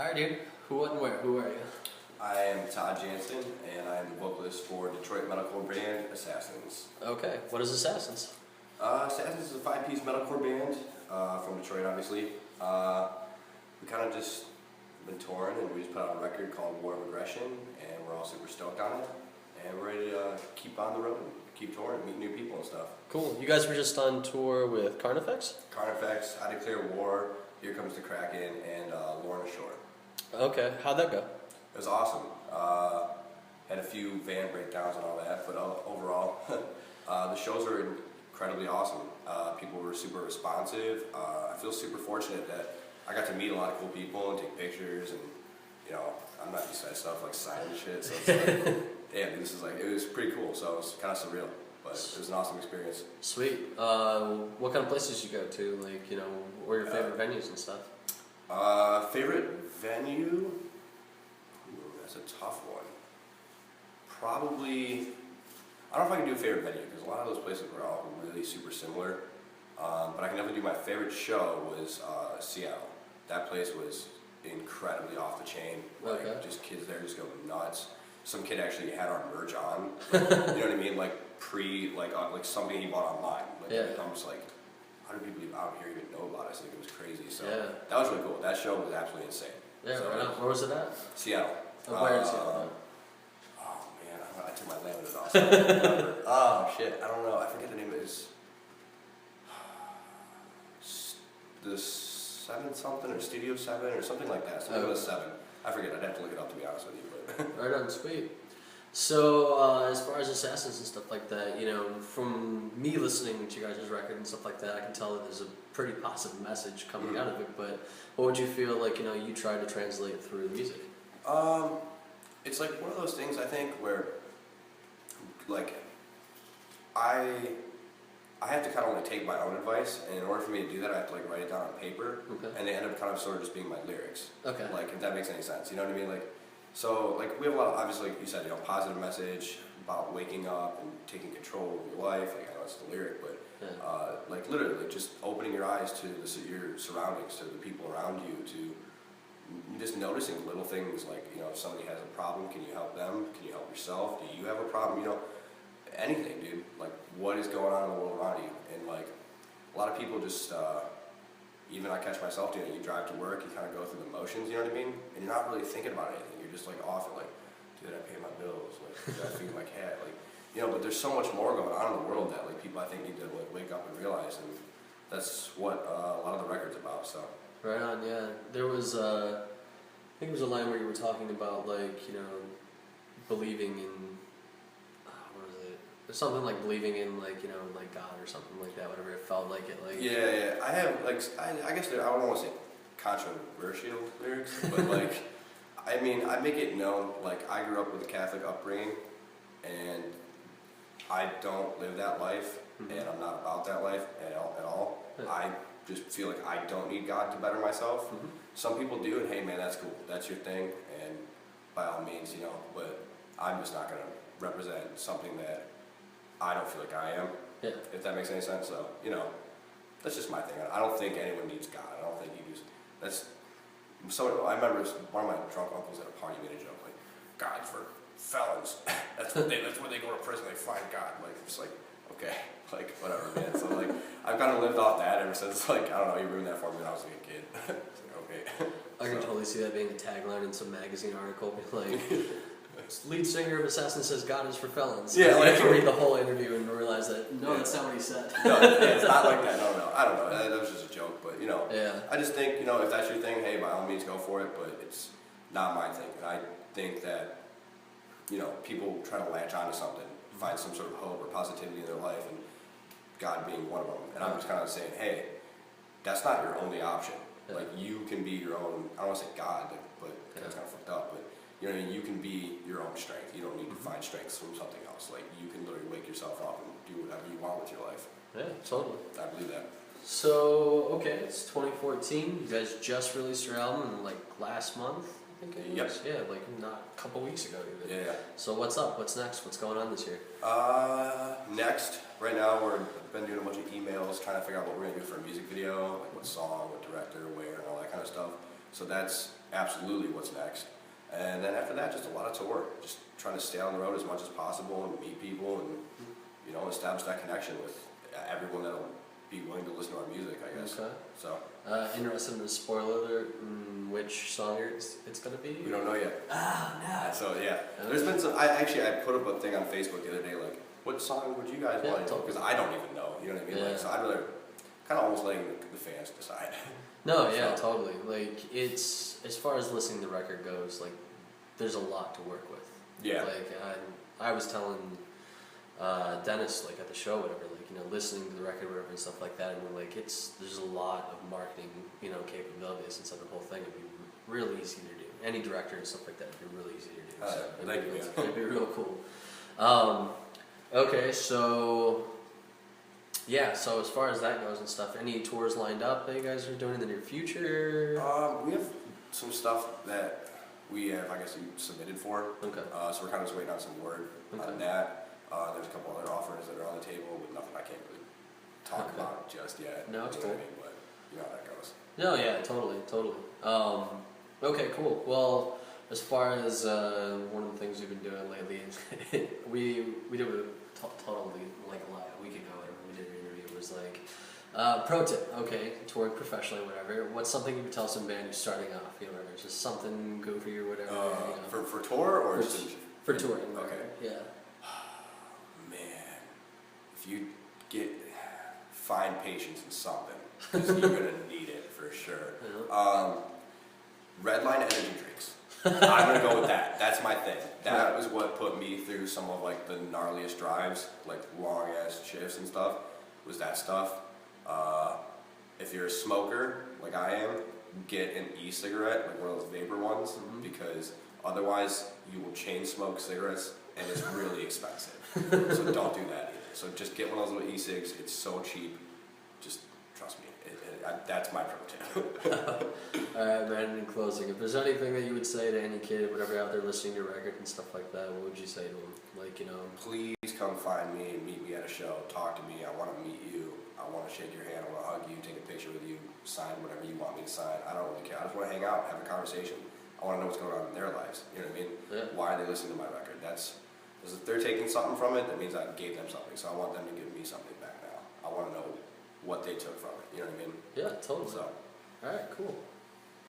Alright, dude. Who, what, and where? Who are you? I am Todd Jansen, and I am the vocalist for Detroit metalcore band Assassins. Okay. What is Assassins? Assassins is a 5-piece metalcore band from Detroit, obviously. We kind of just been touring, and we just put out a record called War of Aggression, and we're all super stoked on it. And we're ready to keep on the road, keep touring, meet new people and stuff. Cool. You guys were just on tour with Carnifex? Carnifex, I Declare War, Here Comes the Kraken, and Lorna Shore. Okay. How'd that go? It was awesome. Had a few van breakdowns and all that, but overall, the shows were incredibly awesome. People were super responsive. I feel super fortunate that I got to meet a lot of cool people and take pictures, and you know, I'm not used to that stuff like signing and shit. So it's like, damn, this is like, it was pretty cool. So it was kind of surreal, but it was an awesome experience. Sweet. What kind of places you go to? Like, you know, what are your favorite venues and stuff? Favorite venue? Ooh, that's a tough one. Probably, I don't know if I can do a favorite venue because a lot of those places were all really super similar. But I can definitely do my favorite show was Seattle. That place was incredibly off the chain. Like, okay. Just kids there just go nuts. Some kid actually had our merch on. Like, you know what I mean? Like like something he bought online. Like, yeah. I'm just like, how do people out here even know about us? Like, it was crazy. So yeah. that was really cool. That show was absolutely insane. Yeah, so, right on. Where was it at? Seattle. Where in Seattle? Oh man, I took my laminate off. So I don't remember. Oh shit, I don't know. I forget the name of it. Is the 7 something or Studio 7 or something like that. Something with a 7. I forget. I'd have to look it up to be honest with you. But right on, sweet. So, as far as Assassins and stuff like that, you know, from me listening to you guys' record and stuff like that, I can tell that there's a pretty positive message coming out of it. But what would you feel like, you know, you try to translate through the music? It's like one of those things I think where, like, I have to kind of only take my own advice, and in order for me to do that, I have to like write it down on paper, and they end up kind of sort of just being my lyrics. Okay. Like, if that makes any sense, you know what I mean? Like, so like we have a lot of, obviously, like you said, you know, positive message about waking up and taking control of your life. Like, I know it's the lyric, but like literally, like, just opening your eyes to your surroundings, to the people around you, to just noticing little things like, you know, if somebody has a problem, can you help them? Can you help yourself? Do you have a problem? You know, anything, dude. Like, what is going on in the world around you? And like, a lot of people just, even I catch myself doing it. You drive to work, you kind of go through the motions, you know what I mean? And you're not really thinking about anything. You're just like off it, like, did I pay my bills? Like, did I feed my cat? Like, you know, but there's so much more going on in the world that like people I think need to like wake up and realize, and that's what a lot of the record's about. So. Right on, yeah. There was, I think it was a line where you were talking about like, you know, believing in, what was it? There's something like believing in like, you know, like God or something like that, whatever it felt like it, like. Yeah. I have like, I guess I don't want to say controversial lyrics, but like, I mean, I make it known, like, I grew up with a Catholic upbringing, and I don't live that life, and I'm not about that life at all. Yeah. I just feel like I don't need God to better myself. Some people do, and hey man, that's cool, that's your thing, and by all means, you know, but I'm just not going to represent something that I don't feel like I am, if that makes any sense. So, you know, that's just my thing. I don't think anyone needs God. I don't think you just, I remember one of my drunk uncles at a party made a joke, like, God's for felons. That's when they go to prison, they find God. Like, it's like, okay, like, whatever, man. So, like, I've kind of lived off that ever since, like, I don't know, you ruined that for me when I was like a kid. It's like, okay. I can totally see that being a tagline in some magazine article, like, lead singer of Assassin says God is for felons. Yeah, like, you read the whole interview and realize that, no, that's not what he said. No, it's not like that, no. I don't know, that was just a joke, but, you know, I just think, you know, if that's your thing, hey, by all means, go for it, but it's not my thing. And I think that, you know, people try to latch onto something, find some sort of hope or positivity in their life, and God being one of them. And I'm just kind of saying, hey, that's not your only option. Like, you can be your own, I don't want to say God, but that's kind of fucked up, but you know, you can be your own strength. You don't need to find strength from something else. Like, you can literally wake yourself up and do whatever you want with your life. Yeah, totally. I believe that. So, okay, it's 2014. You guys just released your album like last month, I think it was. Yeah, like not a couple weeks ago even. Yeah. So what's up? What's next? What's going on this year? Next, right now we've been doing a bunch of emails trying to figure out what we're going to do for a music video, like what song, what director, where, and all that kind of stuff. So that's absolutely what's next. And then after that, just a lot of tour, just trying to stay on the road as much as possible and meet people and, you know, establish that connection with everyone that'll be willing to listen to our music, I guess. Okay. So. Interested in a spoiler alert, which song it's gonna be? We don't know yet. Oh, no. So yeah, there's been some. I put up a thing on Facebook the other day, like, what song would you guys want to do? Because I don't even know. You know what I mean? Yeah. Like, so I'd rather kind of almost letting the fans decide. No, yeah, totally. Like, it's, as far as listening to the record goes, like, there's a lot to work with. Yeah. Like, I was telling Dennis, like, at the show, whatever, like, you know, listening to the record, whatever, and stuff like that, and we're like, there's a lot of marketing, you know, capabilities inside the whole thing. It'd be really easy to do. Any director and stuff like that would be really easy to do. So it'd be real cool. Okay, so yeah, so as far as that goes and stuff, any tours lined up that you guys are doing in the near future? We have some stuff that we have, I guess, submitted for. Okay. So we're kind of just waiting on some word on that. There's a couple other offers that are on the table, but nothing I can't really talk about just yet. No, it's you know cool. what I mean? But you know how that goes. No, yeah, totally. Okay, cool. Well, as far as one of the things we've been doing lately, we did a totally like a week ago, whatever we did an interview, was like, pro tip, okay, touring professionally, whatever. What's something you would tell some band who's starting off, you know, whatever, just something goofy or whatever. You know. For tour or for touring? Okay. Yeah. Man, if you find patience in something, because you're gonna need it for sure. Yeah. Redline energy drinks. I'm gonna go with that. That's my thing. That was what put me through some of like the gnarliest drives, like long ass shifts and stuff. Was that stuff? If you're a smoker like I am, get an e-cigarette, like one of those vapor ones, because otherwise you will chain smoke cigarettes and it's really expensive. So don't do that either. So just get one of those little e-cigs. It's so cheap. Just trust me. That's my pro tip. Alright, Brandon, in closing, if there's anything that you would say to any kid, whatever, out there listening to your record and stuff like that, what would you say to them? Like, you know, please come find me and meet me at a show. Talk to me. I want to meet you. I want to shake your hand. I want to hug you, take a picture with you, sign whatever you want me to sign. I don't really care. I just want to hang out, have a conversation. I want to know what's going on in their lives. You know what I mean? Yeah. Why are they listening to my record? Because if they're taking something from it, that means I gave them something. So I want them to give me something back now. I want to know what they took from it. You know what I mean? Yeah, totally. So. Alright, cool.